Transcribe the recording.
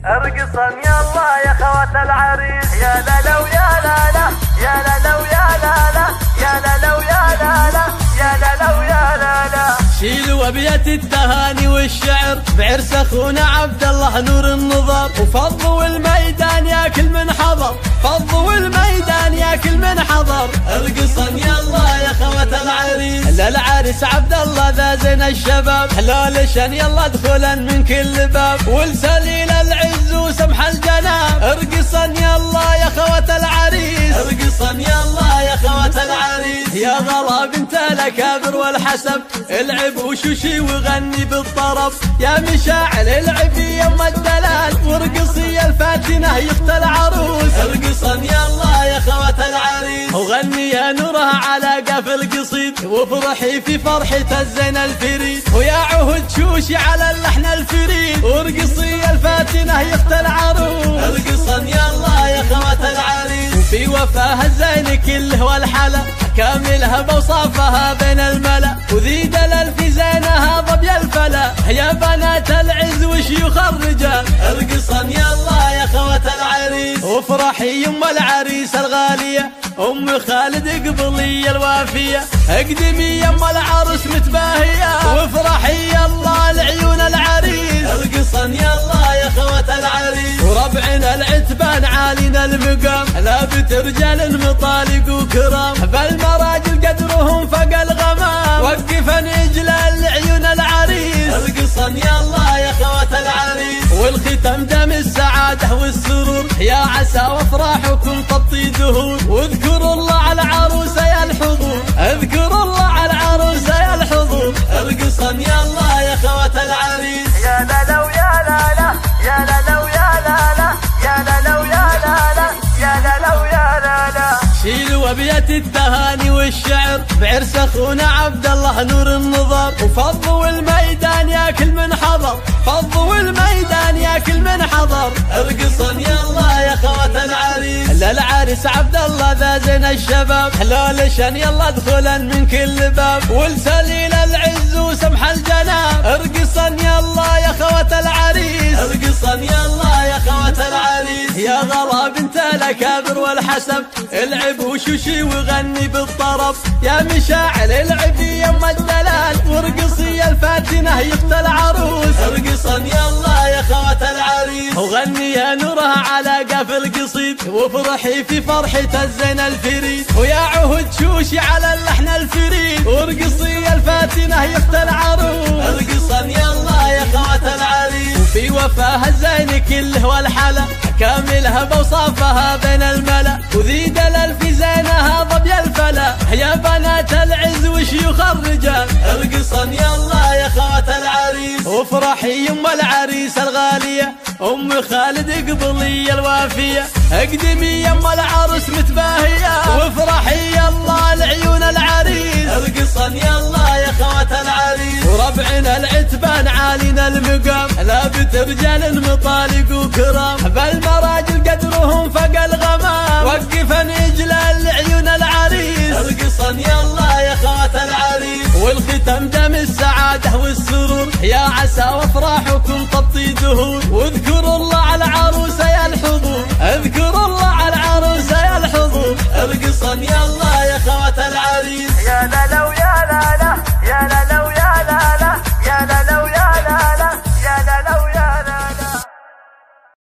ارقصن يلا يا خوات العريس، يا لا لو يا لا لا، يا لا لو يا لا لا، يا لا لو يا لا لا، يا لا لو يا لا لا. شيلوا ابيات التهاني والشعر بعرس اخونا عبد الله نور النظر، وفضوا الميدان يا كل من حضر، فضوا الميدان يا كل من حضر. ارقصن يلا يا خوات العريس، للعريس عبد الله ذا زين الشباب، هلالشن يلا ادخلا من كل باب، ولسليل العز وسمح الجناب. ارقصن يلا يا خوات العريس، ارقصن يلا يا خوات العريس. يا غلا بنت الاكابر والحسب، العب وشوشي وغني بالطرب، يا مشاعل العبي يم الدلال، وارقصي الفاتنه يخت العروس. ارقصن يلا يا خوات العريس، وغني يا نورها على قاف القصيد، وافرحي في فرحة الزين الفريد، ويا عهد شوشي على اللحن الفريد، وارقصي الفاتنه يخت العروس. ارقصن يلا يا خوات العريس، وفي وفاها الزين كله والحلا، كاملها بوصافها بين الملا، وذي دلال في زينها ضبي الفلا، يا بنات العز وشيوخ الرجال. ارقصن يلا يا خوات العريس، وافرحي يم العريس الغالية، ام خالد قبلي الوافية، اقدمي يم العروس متباهية، وافرحي يلا لعيون العريس. ارقصن يلا يا خوات العريس، وربعنا العتبان عالينا المقام، لابت رجال مطالق وكرام، بالمراجل قدرهم فوق الغمام، وقفن اجلال لعيون العريس. ارقصن يلا يا خوات العريس، والختم دم السعادة والسرور، يا عسى وافراحكم تطي دهور، واذكروا الله على العروسة يا الحضور، اذكروا الله على العروسة يا الحضور. ارقصن يلا يا خوات العريس، يا لا لو يا لا لا، يا لا لو يا لا لا، يا لا لو يا لا لا، يا لا لو يا لا لا. شيلوا ابيات التهاني والشعر بعرس اخونا عبد الله نور النظر، وفضوا الميدان يا كل من حضر، فضوا الميدان يا كل من حضر. ارقصن يلا يا خوات العريس، للعريس عبد الله ذا زين الشباب، هلالشن يلا ادخلا من كل باب، ولسليل العز وسمح الجناب. ارقصن يلا يا خوات العريس، ارقصن يلا يا خوات العريس. يا غلا بنت الاكابر والحسب، العب وشوشي وغني بالطرب، يا مشاعل العبي يم الدلال، وارقصي الفاتنه يخت العروس. ارقصن يلا يا خوات العريس، وغني يا نورها على قاف القصيد، وافرحي في فرحة الزين الفريد، ويا عهد شوشي على اللحن الفريد، وارقصي الفاتنه يخت العروس. ارقصن يلا يا خوات العريس، وفي وفاها الزين كله والحلا، كاملها بوصافها بين الملا، وذي دلال في زينها ضبي الفلا، يا بنات العز وشيوخ الرجال. ارقصن يلا يا خوات العريس، وافرحي يم العريس الغالية، ام خالد قبلي الوافية، اقدمي يم العروس متباهية، وافرحي يلا لعيون العريس. ارقصن يلا يا خوات العريس، وربعنا العتبان عالينا المقام، لابت رجال مطالق وكرام، بالمراجل قدرهم فوق الغمام، وقفن اجلال لعيون العريس. ارقصن يلا يا خوات العريس، والختم دم السعادة والسرور، يا عسى وافراحكم تطي دهور،